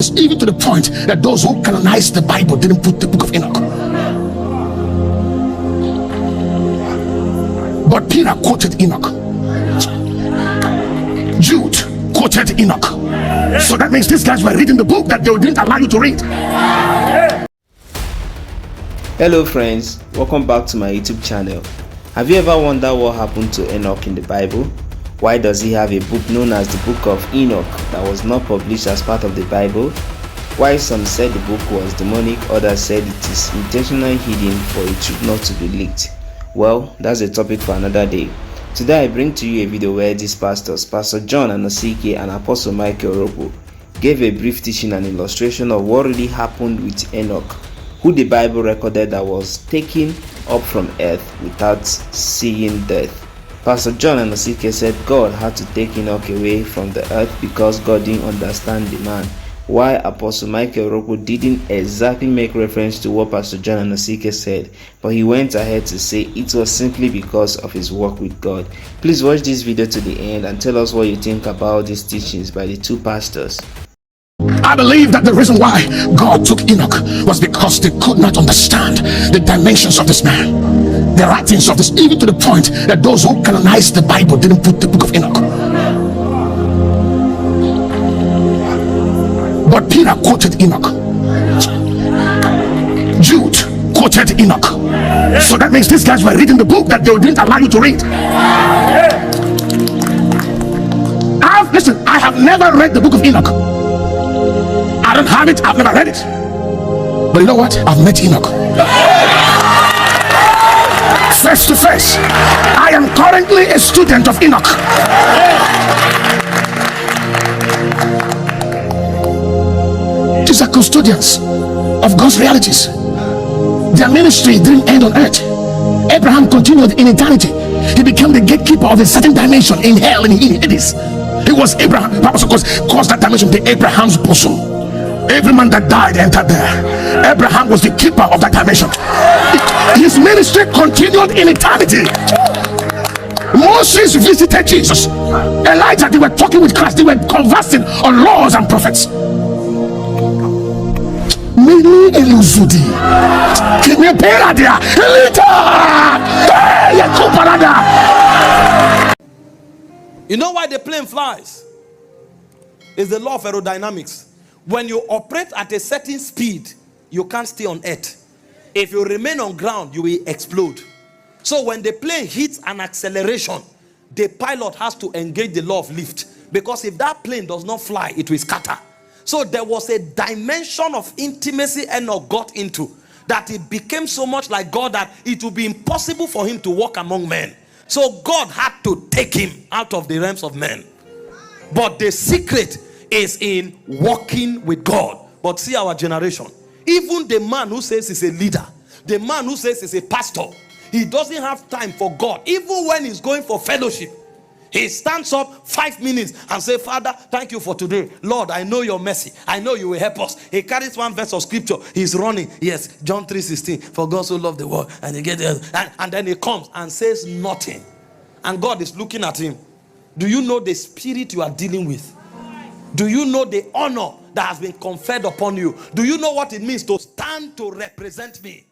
Even to the point that those who canonized the Bible didn't put the book of Enoch. But Peter quoted Enoch. Jude quoted Enoch. So that means these guys were reading the book that they didn't allow you to read. Hello friends, welcome back to my YouTube channel. Have you ever wondered what happened to Enoch in the Bible? Why does he have a book known as the Book of Enoch that was not published as part of the Bible? Why some said the book was demonic, others said it is intentionally hidden for it should not to be leaked. Well, that's a topic for another day. Today I bring to you a video where these pastors, Pastor John Anosike and Apostle Michael Robo, gave a brief teaching and illustration of what really happened with Enoch, who the Bible recorded that was taken up from earth without seeing death. Pastor John Anosike said God had to take Enoch away from the earth because God didn't understand the man. Why Apostle Michael Robo didn't exactly make reference to what Pastor John Anosike said, but he went ahead to say it was simply because of his work with God. Please watch this video to the end and tell us what you think about these teachings by the two pastors. I believe that the reason why God took Enoch was because they could not understand the dimensions of this man, the writings of this, even to the point that those who canonized the Bible didn't put the book of Enoch. But Peter quoted Enoch. Jude quoted Enoch. So that means these guys were reading the book that they didn't allow you to read. Listen, I have never read the book of Enoch. I don't have it, I've never read it. But you know what? I've met Enoch face to face. I am currently a student of Enoch. These are custodians of God's realities. Their ministry didn't end on earth. Abraham continued in eternity. He became the gatekeeper of a certain dimension in hell and in Hades. It was Abraham. Bible calls that dimension the Abraham's bosom. Every man that died entered there. Abraham was the keeper of that dimension. His ministry continued in eternity. Moses visited Jesus. Elijah, they were talking with Christ. They were conversing on laws and prophets. You know why the plane flies? It's the law of aerodynamics. When you operate at a certain speed, you can't stay on earth. If you remain on ground, you will explode. So when the plane hits an acceleration, the pilot has to engage the law of lift. Because if that plane does not fly, it will scatter. So there was a dimension of intimacy Enoch got into, that it became so much like God that it would be impossible for him to walk among men. So God had to take him out of the realms of men. But the secret is in walking with God. But see our generation. Even the man who says he's a leader, the man who says he's a pastor, he doesn't have time for God. Even when he's going for fellowship, he stands up 5 minutes and says, Father, thank you for today. Lord, I know your mercy. I know you will help us. He carries one verse of scripture. He's running. Yes, John 3:16. For God so loved the world. And he gets there. And then he comes and says nothing. And God is looking at him. Do you know the spirit you are dealing with? Do you know the honor that has been conferred upon you? Do you know what it means to stand to represent me?